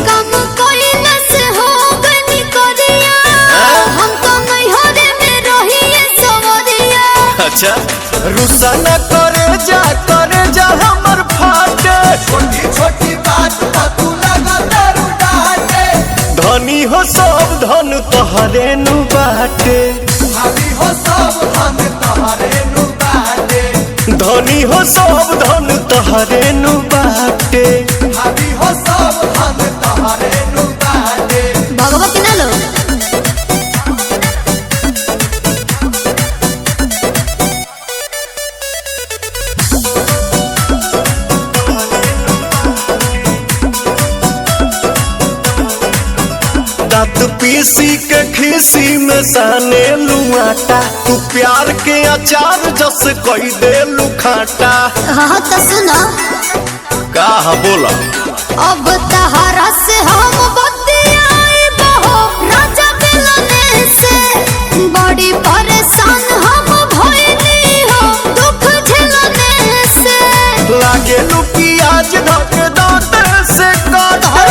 कम कोई से हो गनी कोरिया हम तो नहीं हो रे में रहिए सवरिया। अच्छा रुसा न करे जा हमर फाटे छोटी छोटी बात पर तू लगा दारू डाटे। धनी हो सब धन तोहरे नु बाटे भाभी हो सब धन तोहरे नु बाटे। धनी हो सब धन तोहरे नु बाटे भाभी हो सब धन तोहरे नु बाटे। भगवती ना लो दांत पीसी के खीसी में साने लुआटा तू प्यार के अचार जस कही दे लुखाटा। हाँ तो सुनो का बोला अब तहरा से हम बतियाई बहो राजा मिलने से बड़ी परेशान हम भइली हो दुख झेलने से। लागे लू प्याज धक दांत से काटे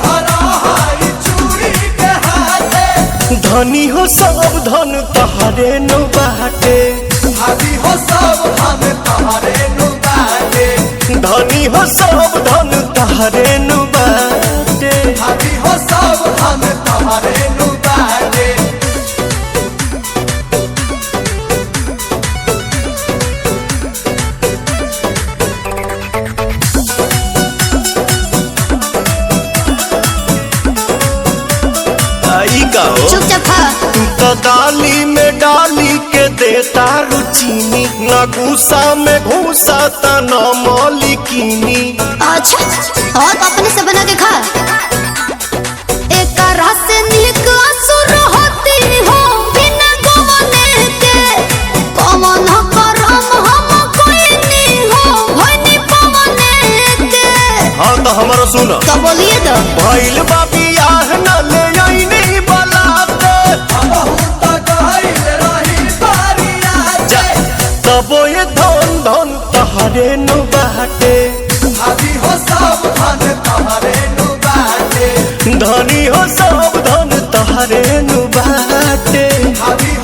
धरा हाई चूड़ी के हाथे। धनी हो सब धन तोहरे नु बाटे भाभी हो सब धन तोहरे नु बाटे। धनी हो सब धन तोहरे नु बाटे। भाभी हो सब धन तोहरे नु बाटे। आई का हो चुपचाप खा। तू तो दाली में डाली के देता रुचीनी न गुस्सा में घूसा त न मौलिकीनी। अच्छा और अपने से बना के खा। एक रस से नीक असुर होती हो बिना गवने के कमन करम हम कोई नहीं हो होनी पवने के। हाँ तो हमारा सुन तो बोलिए तो भइल बाबी आह न ले आईनी बलाते बहुत गहरी रही बारिया तबो ये धन धन तोहरे नु बाटे। भाभी हो सब धन तोहरे नु बाटे। धनी हो सब धन तोहरे नु बाटे। भाभी